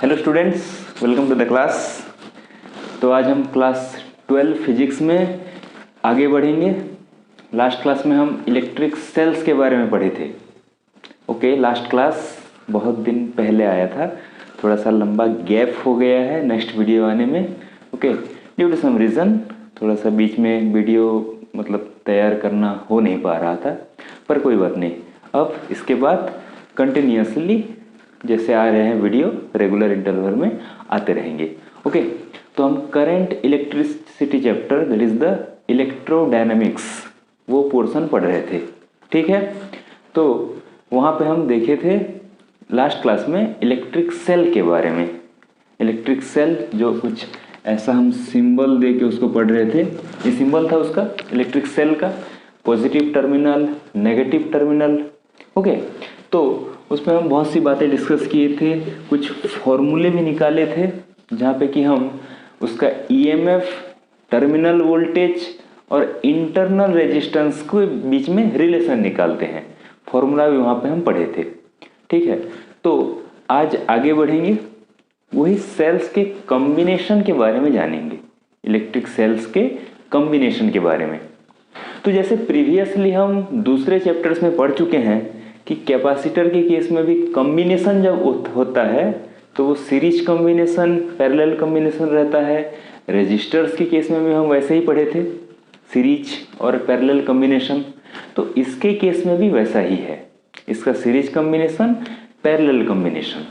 Hello students, welcome to the class. तो आज हम क्लास 12 फिजिक्स में आगे बढ़ेंगे। लास्ट क्लास में हम इलेक्ट्रिक सेल्स के बारे में पढ़े थे। ओके, लास्ट क्लास बहुत दिन पहले आया था, थोड़ा सा लंबा गैप हो गया है नेक्स्ट वीडियो आने में। Okay, due to some reason थोड़ा सा बीच में वीडियो तैयार करना हो नहीं पा रहा था, पर कोई बात नहीं। अब इसके बाद कंटिन्यूसली जैसे आ रहे हैं वीडियो रेगुलर इंटरवल में आते रहेंगे। ओके, तो हम current electricity chapter that is the electrodynamics वो पोर्शन पढ़ रहे थे। ठीक है, तो वहाँ पे हम देखे थे लास्ट क्लास में इलेक्ट्रिक सेल के बारे में। इलेक्ट्रिक सेल जो कुछ ऐसा हम सिंबल दे के उसको पढ़ रहे थे, ये सिंबल था उसका इलेक्ट्रिक सेल का, positive terminal, negative terminal. Okay, तो उसमें हम बहुत सी बातें डिस्कस किए थे, कुछ फॉर्मूले भी निकाले थे जहाँ पे कि हम उसका ईएमएफ, टर्मिनल वोल्टेज और इंटरनल रेजिस्टेंस के बीच में रिलेशन निकालते हैं। फॉर्मूला भी वहाँ पे हम पढ़े थे। ठीक है, तो आज आगे बढ़ेंगे, वही सेल्स के कॉम्बिनेशन के बारे में जानेंगे, इलेक्ट्रिक सेल्स के कॉम्बिनेशन के बारे में। तो जैसे प्रीवियसली हम दूसरे चैप्टर्स में पढ़ चुके हैं कि कैपेसिटर के केस में भी कॉम्बिनेशन जब होता है तो वो सीरीज कॉम्बिनेशन, पैरेलल कॉम्बिनेशन रहता है। रेजिस्टर्स के केस में भी हम वैसे ही पढ़े थे, सीरीज और पैरेलल कॉम्बिनेशन। तो इसके केस में भी वैसा ही है, इसका series combination, parallel combination.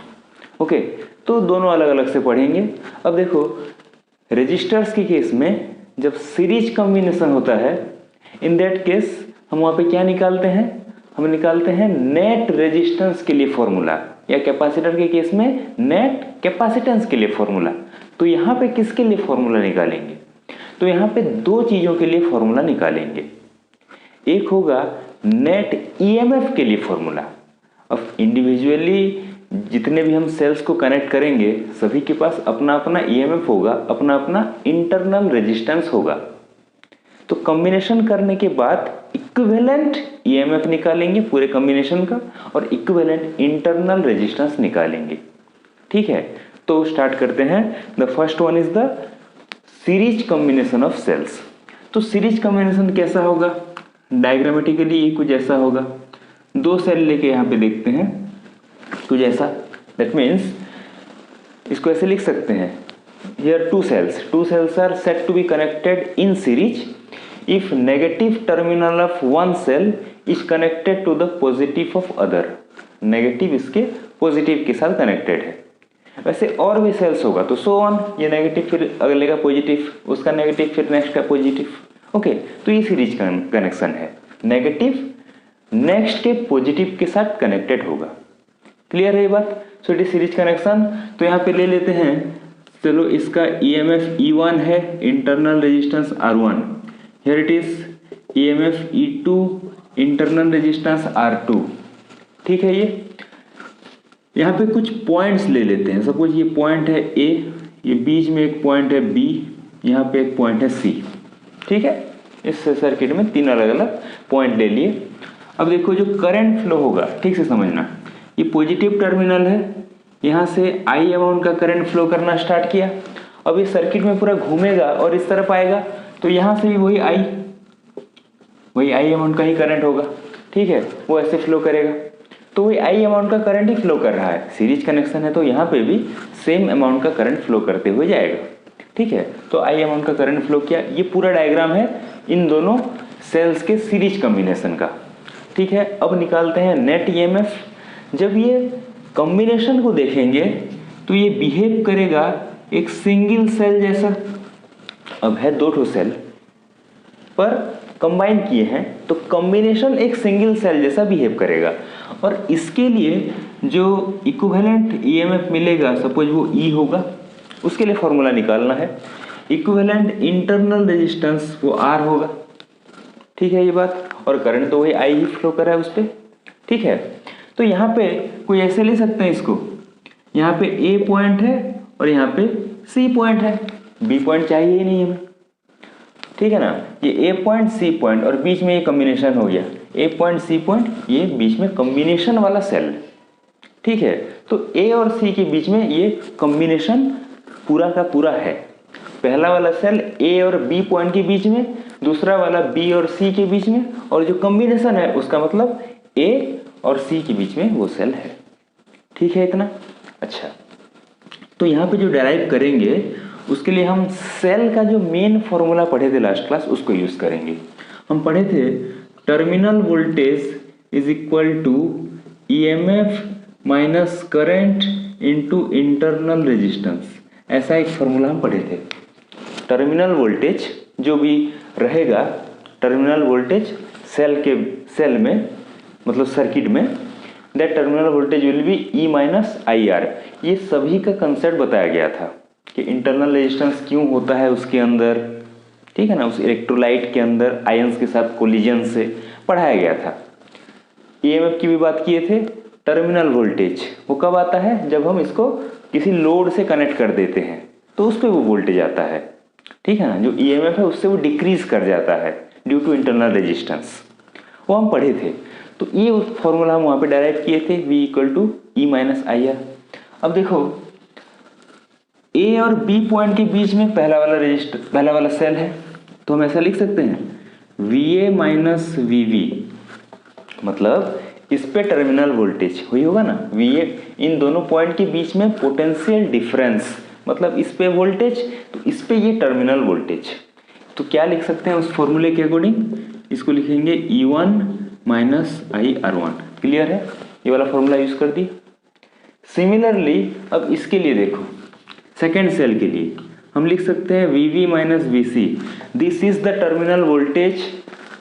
Okay, तो दोनों अलग अलग से पढ़ेंगे। अब देखो, रेजिस्टर्स के केस में जब सीरीज कॉम्बिनेशन होता है, इन दैट केस हम वहाँ पे क्या निकालते हैं, हम निकालते हैं नेट रेजिस्टेंस के लिए फॉर्मूला, या कैपेसिटर के केस में नेट कैपेसिटेंस के लिए फॉर्मूला। तो यहाँ पे किसके लिए फॉर्मूला निकालेंगे, तो यहाँ पे दो चीज़ों के लिए फॉर्मूला निकालेंगे। एक होगा नेट ईएमएफ के लिए फॉर्मूला। अब इंडिविजुअली जितने भी हम सेल्स को कनेक्ट करेंगे सभी के पास अपना अपना ईएमएफ होगा, अपना अपना इंटरनल रेजिस्टेंस होगा। तो कॉम्बिनेशन करने के बाद इक्विवेलेंट ईएमएफ निकालेंगे पूरे कॉम्बिनेशन का और इक्विवेलेंट इंटरनल रेजिस्टेंस निकालेंगे। ठीक है, तो स्टार्ट करते हैं। The first one is the series combination of cells. तो सीरीज कॉम्बिनेशन कैसा होगा, डायग्रामेटिकली ये कुछ ऐसा होगा। दो सेल लेके यहाँ पे देखते हैं कुछ ऐसा, दैट मीन्स इसको ऐसे लिख सकते हैं, here two cells are said to be connected in series if negative terminal of one cell is connected to the positive of other। Negative इसके पॉजिटिव के साथ कनेक्टेड है। वैसे और भी सेल्स होगा तो सो ऑन, ये नेगेटिव फिर अगले का पॉजिटिव, उसका नेगेटिव फिर नेक्स्ट का पॉजिटिव। ओके, तो ये सीरीज कनेक्शन है, नेगेटिव नेक्स्ट के पॉजिटिव के साथ कनेक्टेड होगा। क्लियर है ये बात। सो इट इज सीरीज कनेक्शन। तो यहाँ पे ले लेते हैं, चलो इसका ईएमएफ E1 है, internal resistance R1, here it is EMF E2, internal resistance R2। ठीक है, यहाँ पे कुछ पॉइंट्स ले लेते हैं। सपोज ये पॉइंट है A, ये बीच में एक पॉइंट है B, यहाँ पे एक पॉइंट है C। ठीक है, इस सर्किट में तीन अलग अलग पॉइंट ले लिए। अब देखो जो करंट फ्लो होगा, ठीक से समझना, ये पॉजिटिव टर्मिनल है, यहाँ से I अमाउंट का करंट फ्लो करना स्टार्ट किया। अब ये सर्किट में पूरा घूमेगा और इस तरफ आएगा, तो यहाँ से भी वही आई अमाउंट का ही करंट होगा। ठीक है, वो ऐसे फ्लो करेगा, तो वही आई अमाउंट का करंट ही फ्लो कर रहा है। सीरीज कनेक्शन है तो यहाँ पे भी सेम अमाउंट का करंट फ्लो करते हुए जाएगा। ठीक है, तो आई अमाउंट का करंट फ्लो किया। ये पूरा डायग्राम है इन दोनों सेल्स के सीरीज कॉम्बिनेशन का। ठीक है, अब निकालते हैं नेट ईएमएफ। जब ये कॉम्बिनेशन को देखेंगे तो ये बिहेव करेगा एक सिंगल सेल जैसा। अब है दो ठो सेल पर कंबाइन किए हैं, तो कॉम्बिनेशन एक सिंगल सेल जैसा बिहेव करेगा। और इसके लिए जो इक्विवेलेंट ईएमएफ मिलेगा, सपोज वो E होगा, उसके लिए फॉर्मूला निकालना है। इक्विवेलेंट इंटरनल रेजिस्टेंस वो R होगा। ठीक है ये बात, और करंट तो वही I ही फ्लो कर रहा है उस पर। ठीक है, तो यहाँ पे कोई ऐसे ले सकते हैं इसको, यहाँ पे A पॉइंट है और यहाँ पे C पॉइंट है, B पॉइंट चाहिए ही नहीं हमें। ठीक है ना, ये A पॉइंट C पॉइंट और बीच में ये कॉम्बिनेशन हो गया, A पॉइंट C पॉइंट, ये बीच में कॉम्बिनेशन वाला सेल। ठीक है। तो ए और सी के बीच में ये कॉम्बिनेशन पूरा का पूरा है। पहला वाला सेल ए और बी पॉइंट के बीच में, दूसरा वाला बी और सी के बीच में, और जो कॉम्बिनेशन है उसका मतलब ए और सी के बीच में वो सेल है। ठीक है इतना। अच्छा, तो यहाँ पे जो डेराइव करेंगे उसके लिए हम सेल का जो मेन फॉर्मूला पढ़े थे लास्ट क्लास उसको यूज करेंगे। हम पढ़े थे terminal voltage is equal to EMF minus current into internal resistance, ऐसा एक फॉर्मूला हम पढ़े थे। टर्मिनल वोल्टेज जो भी रहेगा, टर्मिनल वोल्टेज सेल में मतलब सर्किट में, that terminal voltage will be E minus I R. ये सभी का कंसेप्ट बताया गया था कि इंटरनल रेजिस्टेंस क्यों होता है उसके अंदर, ठीक है ना, उस इलेक्ट्रोलाइट के अंदर आयंस के साथ कोलिजन से पढ़ाया गया था। ईएमएफ की भी बात किए थे। टर्मिनल वोल्टेज वो कब आता है, जब हम इसको किसी लोड से कनेक्ट कर देते हैं तो उस पर वो वोल्टेज आता है, ठीक है ना। जो ईएमएफ है उससे वो डिक्रीज कर जाता है ड्यू टू इंटरनल रेजिस्टेंस, वो हम पढ़े थे। तो ये उस फॉर्मूला हम वहाँ पे डायरेक्ट किए थे, V equal to E minus I R. अब देखो ए और बी पॉइंट के बीच में पहला वाला सेल है, तो हम ऐसा लिख सकते हैं V A minus V V, मतलब इस पे टर्मिनल वोल्टेज वही होगा ना, वी ए, इन दोनों पॉइंट के बीच में पोटेंशियल डिफरेंस, मतलब इस पे वोल्टेज तो इस पे ये टर्मिनल वोल्टेज। तो क्या लिख सकते हैं उस फॉर्मूले के अकॉर्डिंग, इसको लिखेंगे E1 minus I are one. Clear है, ये वाला फॉर्मूला यूज कर दी। सिमिलरली अब इसके लिए देखो, सेकेंड सेल के लिए हम लिख सकते हैं VV minus VC, this is the terminal voltage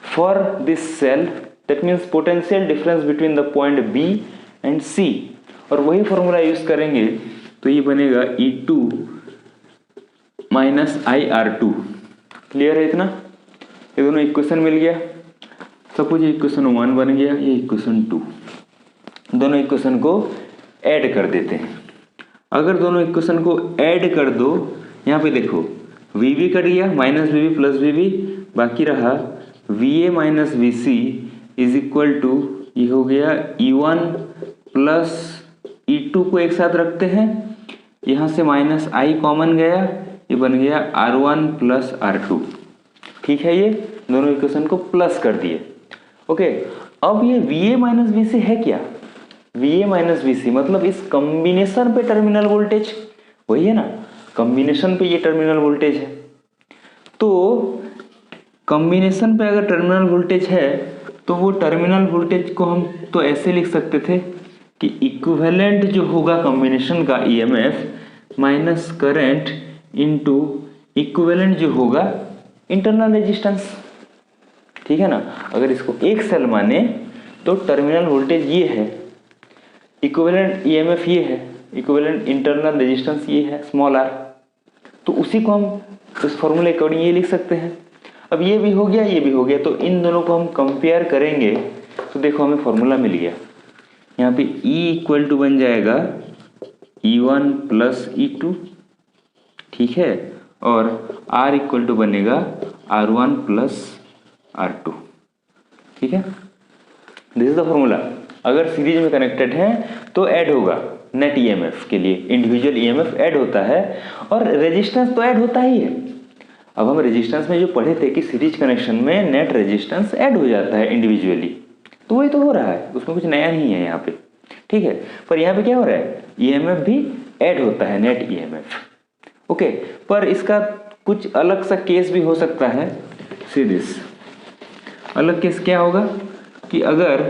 for this cell, that means potential difference between the point B and C, और वही फॉर्मूला यूज करेंगे तो ये बनेगा E2 माइनस IR2। क्लियर है इतना, ये दोनों इक्वेशन मिल गया। सपोज ये इक्वेशन 1 बन गया, ये इक्वेशन 2, दोनों इक्वेशन को ऐड कर देते हैं। अगर दोनों इक्वेशन को ऐड कर दो, यहाँ पे देखो VV कट गया, माइनस VV प्लस VV, बाकी रहा VA minus VC is equal to, ये हो गया E1 प्लस E2 को एक साथ रखते हैं, यहाँ से माइनस I कॉमन गया, ये बन गया R1 प्लस R2। ठीक है, ये दोनों इक्वेशन को प्लस कर दिए। ओके, अब ये VA माइनस VC है क्या, VA माइनस VC मतलब इस कॉम्बिनेशन पे टर्मिनल वोल्टेज वही है ना, कॉम्बिनेशन पे ये टर्मिनल वोल्टेज है। तो कॉम्बिनेशन पे अगर टर्मिनल वोल्टेज है तो वो टर्मिनल वोल्टेज को हम तो ऐसे लिख सकते थे कि इक्विवेलेंट जो होगा कॉम्बिनेशन का EMF minus current into equivalent जो होगा इंटरनल रेजिस्टेंस, ठीक है ना। अगर इसको एक सेल माने तो टर्मिनल वोल्टेज ये है, इक्विवेलेंट EMF ये है, इक्विवेलेंट इंटरनल रेजिस्टेंस ये है स्मॉल r, तो उसी को हम इस फॉर्मूले अकॉर्डिंग ये लिख सकते हैं। अब ये भी हो गया, ये भी हो गया, तो इन दोनों को हम कंपेयर करेंगे तो देखो हमें फॉर्मूला मिल गया। यहाँ पे E इक्वल टू बन जाएगा E1 प्लस E2, ठीक है, और R इक्वल टू बनेगा R1 प्लस R2, ठीक है। This is the formula. अगर सीरीज में कनेक्टेड है तो ऐड होगा नेट EMF के लिए, इंडिविजुअल EMF ऐड होता है और रेजिस्टेंस तो ऐड होता ही है। अब हम रेजिस्टेंस में जो पढ़े थे कि सीरीज कनेक्शन में नेट रेजिस्टेंस ऐड हो जाता है इंडिविजुअली, तो वही तो हो रहा है, उसमें कुछ नया नहीं है यहाँ पे, ठीक है। पर यहाँ पे क्या हो रहा है, EMF भी ऐड होता है, नेट EMF। ओके, पर इसका कुछ अलग सा केस भी हो सकता है। सी दिस अलग केस क्या होगा कि अगर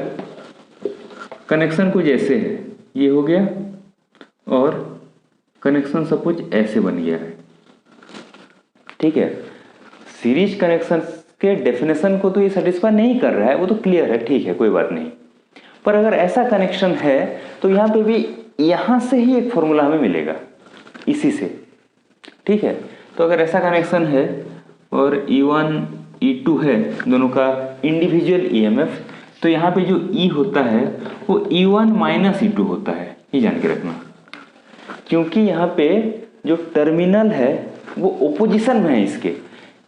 कनेक्शन कुछ ऐसे है, ये हो गया और कनेक्शन सपोज ऐसे बन गया है, ठीक है। सीरीज कनेक्शन के डेफिनेशन को तो ये सेटिस्फाई नहीं कर रहा है, वो तो क्लियर है, ठीक है, कोई बात नहीं। पर अगर ऐसा कनेक्शन है तो यहाँ पे भी यहाँ से ही एक फॉर्मूला हमें मिलेगा, इसी से, ठीक है। तो अगर ऐसा कनेक्शन है और E1 E2 है दोनों का इंडिविजुअल EMF, तो यहाँ पे जो E होता है वो E1 माइनस E2 होता है, ये जान के रखना, क्योंकि यहाँ पे जो टर्मिनल है वो ओपोजिशन में है,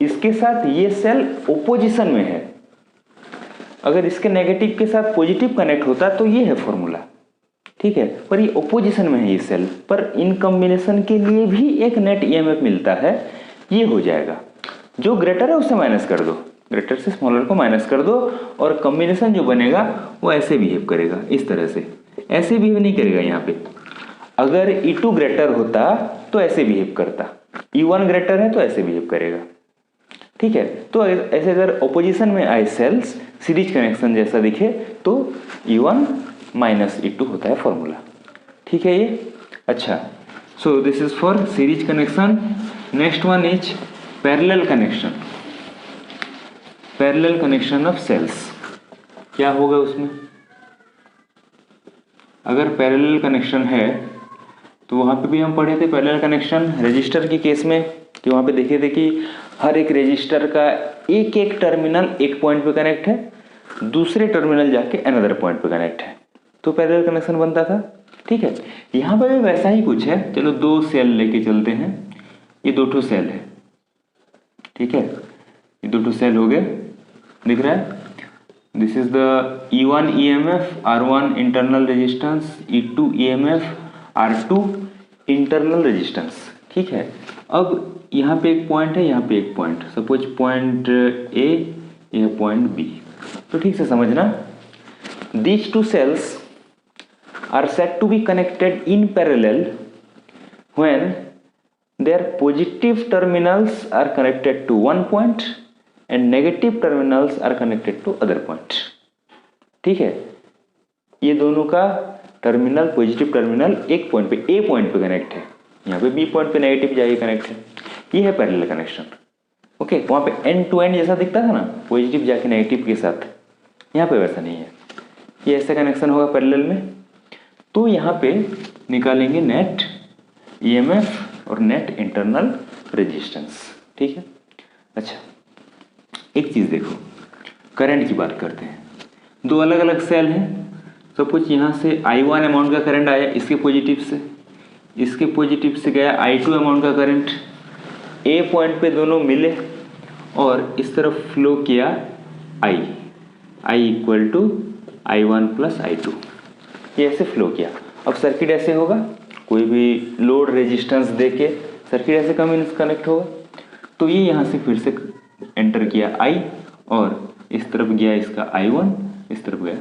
इसके साथ ये सेल ओपोजिशन में है। अगर इसके नेगेटिव के साथ पॉजिटिव कनेक्ट होता तो ये है फॉर्मूला, ठीक है, पर ये ओपोजिशन में है ये सेल, पर इन कॉम्बिनेशन के लिए भी एक नेट ईएमएफ मिलता है, ये हो जाएगा। जो ग्रेटर है उससे माइनस कर दो, ग्रेटर से स्मॉलर को माइनस कर दो, और कॉम्बिनेशन जो बनेगा वो ऐसे बिहेव करेगा, इस तरह से। ऐसे बिहेव नहीं करेगा यहाँ पे। अगर E2 ग्रेटर होता तो ऐसे बिहेव करता, E1 ग्रेटर है तो ऐसे बिहेव करेगा, ठीक है। तो ऐसे अगर ओपोजिशन में आए सेल्स, सीरीज कनेक्शन जैसा दिखे, तो E1 माइनस E2 होता है फॉर्मूला, ठीक है ये। अच्छा, so this is for series connection. Next one is parallel connection. Parallel connection of cells, क्या होगा उसमें? अगर पैरेलल कनेक्शन है तो वहाँ पे भी हम पढ़े थे पैरेलल कनेक्शन रजिस्टर के केस में, कि वहाँ पे देखे थे कि हर एक रजिस्टर का एक एक टर्मिनल एक पॉइंट पे कनेक्ट है, दूसरे टर्मिनल जाके अनदर पॉइंट पे कनेक्ट है, तो पैरेलल कनेक्शन बनता था, ठीक है। यहाँ पर भी वैसा ही कुछ है। चलो दो सेल लेके चलते हैं, ये दो ठो सेल है, ठीक है, ये दो ठो सेल हो गए, दिख रहा है। This is the E1 EMF, R1 internal resistance, E2 EMF, R2 internal resistance, ठीक है। अब यहाँ पे एक पॉइंट है, यहाँ पे एक पॉइंट, सपोज पॉइंट A, यह पॉइंट B, तो ठीक से समझना। These two cells are said to be connected in parallel when their positive terminals are connected to one point and negative terminals are connected to other point, ठीक है। ये दोनों का टर्मिनल, पॉजिटिव टर्मिनल एक पॉइंट पे, ए point पे connect है, यहाँ पे बी पॉइंट पे नेगेटिव जाके कनेक्ट है, ये है पैरेलल कनेक्शन, ओके। वहाँ पे एंड टू एंड जैसा दिखता था ना, पॉजिटिव जाके नेगेटिव के साथ, यहाँ पे वैसा नहीं है, ये ऐसा कनेक्शन होगा पैरेलल में। तो यहाँ पे निकालेंगे नेट ईएमएफ और नेट इंटरनल रेजिस्टेंस, ठीक है। अच्छा, एक चीज़ देखो, करंट की बात करते हैं। दो अलग अलग सेल हैं, सपोज यहाँ से I1 अमाउंट का करंट आया इसके पॉजिटिव से, इसके पॉजिटिव से गया I2 अमाउंट का करंट, ए पॉइंट पे दोनों मिले और इस तरफ फ्लो किया I equal to I1 plus I2, ये ऐसे फ्लो किया। अब सर्किट ऐसे होगा, कोई भी लोड रेजिस्टेंस दे के सर्किट ऐसे कनेक्ट होगा। तो ये यहाँ से फिर से एंटर किया I, और इस तरफ गया इसका I1, इस तरफ गया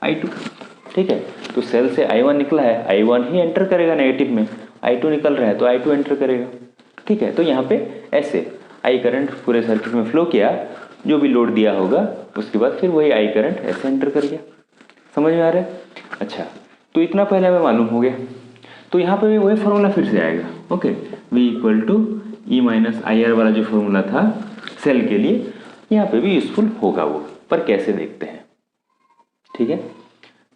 I2, ठीक है। तो सेल से I1 निकला है, I1 ही एंटर करेगा नेगेटिव में, I2 निकल रहा है तो I2 एंटर करेगा, ठीक है। तो यहाँ पे ऐसे I करंट पूरे सर्किट में फ्लो किया, जो भी लोड दिया होगा उसके बाद फिर वही I करंट ऐसे एंटर कर गया, समझ में आ रहा है? अच्छा, तो इतना पहले हमें मालूम हो गया। तो यहाँ पे भी वही फॉर्मूला फिर से आएगा, okay. V equal to E minus IR वाला जो फॉर्मूला था सेल के लिए, यहाँ पे भी यूजफुल होगा वो, पर कैसे देखते हैं, ठीक है।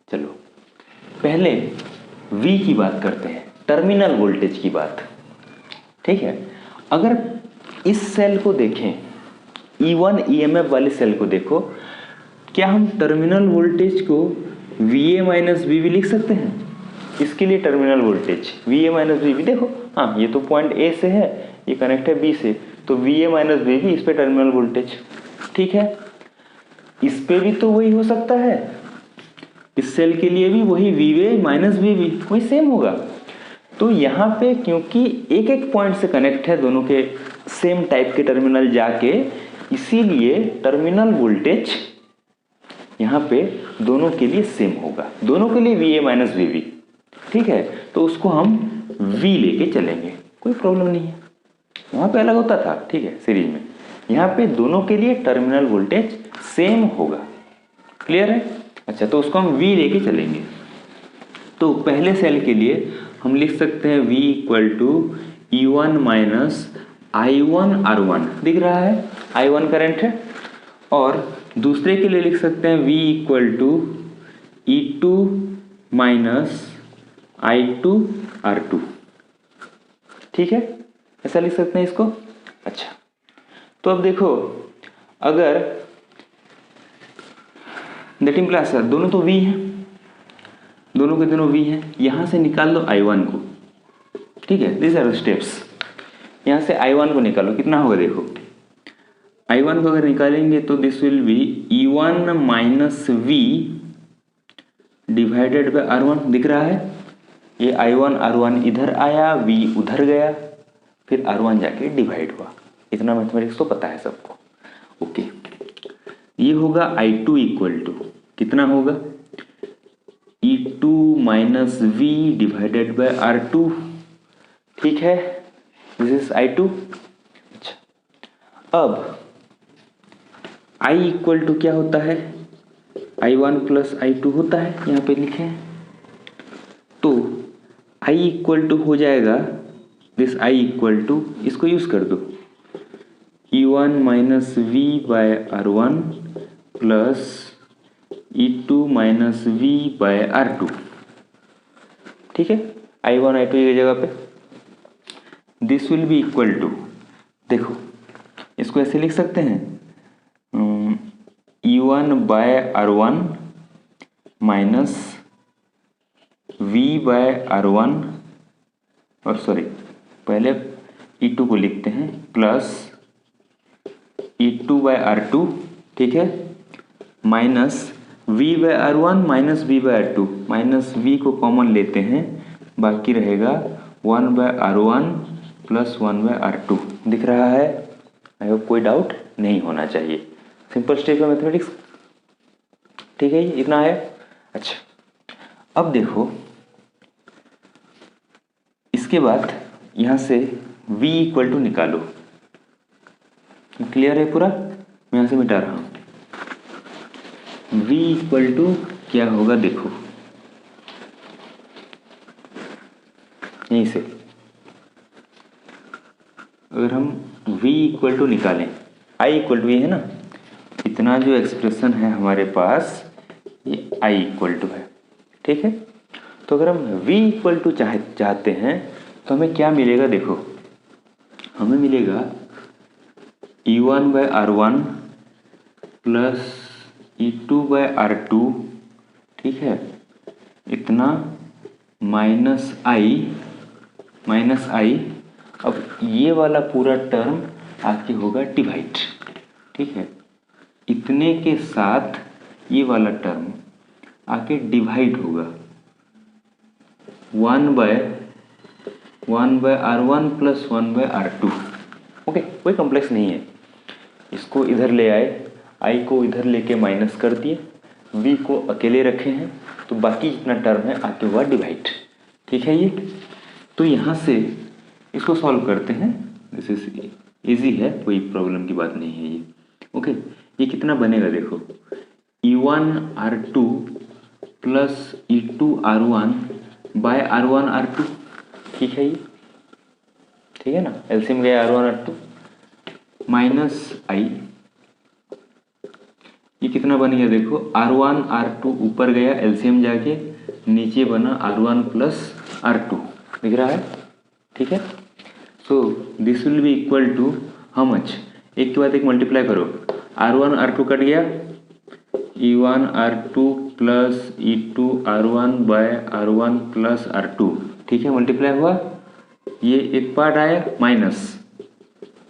चलो पहले V की बात करते हैं, टर्मिनल वोल्टेज की बात, ठीक है। अगर इस सेल को देखें, E1 EMF वाले सेल को देखो, क्या हम टर्मिनल वोल्टेज को VA माइनस VB लिख सकते हैं? इसके लिए terminal voltage VA minus VB देखो, हाँ ये तो पॉइंट A से है, ये कनेक्ट है B से, तो VA माइनस VB इस पे टर्मिनल वोल्टेज, ठीक है। इस पे भी तो वही हो सकता है, इस सेल के लिए भी वही VA माइनस VB वही सेम होगा। तो यहाँ पे क्योंकि एक एक पॉइंट से कनेक्ट है, दोनों के सेम टाइप के टर्मिनल जाके, इसीलिए टर्मिनल वोल्टेज यहाँ पे दोनों के लिए सेम होगा, दोनों के लिए VA माइनस VB, ठीक है। तो उसको हम V लेके चलेंगे, कोई प्रॉब्लम नहीं है। वहाँ पे अलग होता था, ठीक है, सीरीज में। यहाँ पे दोनों के लिए टर्मिनल वोल्टेज सेम होगा, क्लियर है? अच्छा, तो उसको हम V लेके चलेंगे। तो पहले सेल के लिए हम लिख सकते हैं V equal to E1 minus I1 R1, दिख रहा है I1 करंट है, और दूसरे के लिए लिख सकते हैं V equal to E2 minus I2 R2, ठीक है, ऐसा लिख सकते हैं इसको। अच्छा, तो अब देखो, अगर दैट इम्प्लाइज दोनों तो V हैं, दोनों के दोनों V हैं, यहाँ से निकाल दो I1 को, ठीक है, दिस आर स्टेप्स। यहाँ से I1 को निकालो, कितना होगा देखो, I1 को अगर निकालेंगे तो this will B E1 minus V divided by R1, दिख रहा है। ये I1 R1 इधर आया, V उधर गया, फिर R1 जाके डिवाइड हुआ। इतना मैथमेटिक्स तो पता है सबको। ओके, ये होगा I2 इक्वल टू कितना होगा, E2 minus V divided by R2। ठीक है, दिस इज I2। अच्छा, अब I इक्वल टू क्या होता है, I1 प्लस I2 होता है, यहाँ पे लिखे हैं। तो I इक्वल टू हो जाएगा, दिस I इक्वल टू, इसको यूज कर दो, E1 minus V by R1 plus E2 minus V by R2। ठीक है, I1 I2 की जगह पे this will be equal to, देखो इसको ऐसे लिख सकते हैं, E1 bye R1 minus V by R1, और सॉरी पहले E2 को लिखते हैं, प्लस E2 बाय R2, ठीक है, minus V by R1 minus V by R2, minus V को कॉमन लेते हैं, बाकी रहेगा 1 by R1 plus 1 by R2। दिख रहा है? आई होप कोई डाउट नहीं होना चाहिए। सिंपल स्टेप है मैथमेटिक्स। ठीक है, इतना है। अच्छा, अब देखो इसके बाद यहाँ से V इक्वल टू निकालो। क्लियर है पूरा? मैं यहाँ से मिटा रहा हूँ। V इक्वल टू क्या होगा, देखो यहीं से अगर हम V इक्वल टू निकालें, I इक्वल टू ये है ना, इतना जो एक्सप्रेशन है हमारे पास ये I इक्वल टू है। ठीक है, तो अगर हम V इक्वल टू चाहते हैं तो हमें क्या मिलेगा, देखो हमें मिलेगा E1 bye R1 plus E2 bye R2, ठीक है, इतना माइनस I। अब ये वाला पूरा टर्म आके होगा डिवाइड। ठीक है, इतने के साथ ये वाला टर्म आके डिवाइड होगा 1 by R1 plus 1 by R2। Okay, कोई कॉम्प्लेक्स नहीं है। इसको इधर ले आए, I को इधर लेके माइनस कर दिए, V को अकेले रखे हैं, तो बाकी जितना टर्म है आके हुआ डिवाइड। ठीक है, ये तो यहाँ से इसको सॉल्व करते हैं। दिस इज इजी है, कोई प्रॉब्लम की बात नहीं है ये। ओके, ये कितना बनेगा, देखो E1 R2 plus E2 R1 bye R1 R2। ठीक है, ये ठीक है ना, एलसीएम गया R1 R2 माइनस I, ये कितना बन गया, देखो R1 R2 ऊपर गया एलसीएम जाके, नीचे बना R1 प्लस R2। दिख रहा है? ठीक है, so this will be equal to how much, एक के बाद एक मल्टीप्लाई करो, R1 R2 कट गया, E1 R2 plus E2 R1 bye R1 plus R2। ठीक है, मल्टीप्लाई हुआ, ये एक पार्ट आया माइनस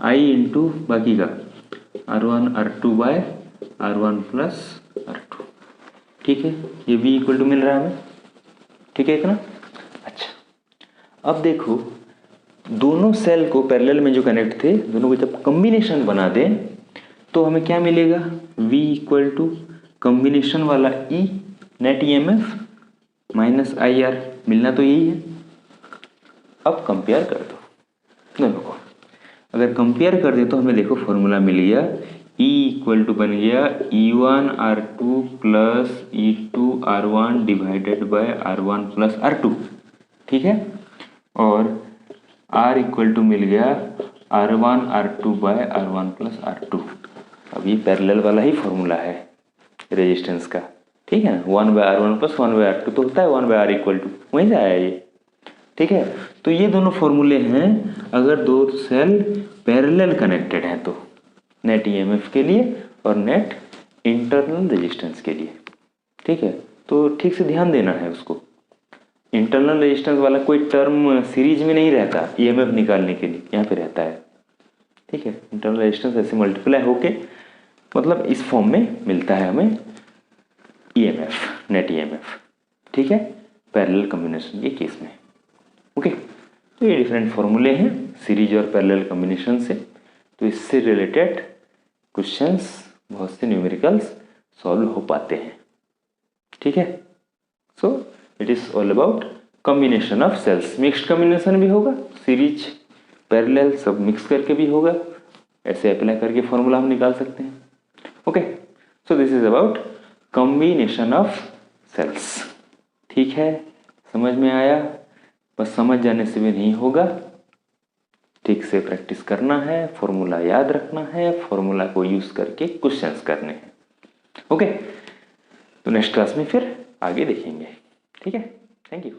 I इंटू बाकी का R1 R2 bye R1 plus R2। ठीक है, ये V इक्वल टू मिल रहा है हमें। ठीक है, इतना। अच्छा, अब देखो दोनों सेल को पैरेलल में जो कनेक्ट थे, दोनों को जब कॉम्बिनेशन बना दें तो हमें क्या मिलेगा, V इक्वल टू कॉम्बिनेशन वाला E net EMF minus IR, मिलना तो यही है। अब कंपेयर कर दो दोनों को, अगर कंपेयर कर दे तो हमें देखो फॉर्मूला मिल गया, E इक्वल टू बन गया E1 R2 plus E2 R1 divided by R1 plus R2। ठीक है, और R इक्वल टू मिल गया R1 R2 bye R1 plus R2। अब ये पैरेलल वाला ही फॉर्मूला है रेजिस्टेंस का। ठीक है, 1 by R1 plus 1 by R2 तो होता है 1 बाय R इक्वल टू, वहीं से आया ये। ठीक है, तो ये दोनों फॉर्मूले हैं अगर दो सेल पैरेलल कनेक्टेड हैं तो, नेट EMF के लिए और नेट इंटरनल रेजिस्टेंस के लिए। ठीक है, तो ठीक से ध्यान देना है उसको। इंटरनल रेजिस्टेंस वाला कोई टर्म सीरीज में नहीं रहता EMF निकालने के लिए, यहाँ पे रहता है। ठीक है, इंटरनल रेजिस्टेंस ऐसे मल्टीप्लाई होके मतलब इस फॉर्म में मिलता है हमें EMF, नेट EMF। ठीक है, पैरेलल कॉम्बिनेशन के केस में। ओके, तो ये डिफरेंट फॉर्मूले हैं सीरीज और पैरेलल कॉम्बिनेशन से। तो इससे रिलेटेड क्वेश्चंस, बहुत से न्यूमेरिकल्स सॉल्व हो पाते हैं। ठीक है, so it is all about combination of cells. Mixed combination भी होगा, सीरीज पैरेलल सब मिक्स करके भी होगा, ऐसे अप्लाई करके फॉर्मूला हम निकाल सकते हैं। Okay, so this is about combination of cells. ठीक है, समझ में आया? बस समझ जाने से भी नहीं होगा, ठीक से प्रैक्टिस करना है, फॉर्मूला याद रखना है, फॉर्मूला को यूज करके क्वेश्चंस करने हैं। ओके, तो नेक्स्ट क्लास में फिर आगे देखेंगे। ठीक है, थैंक यू।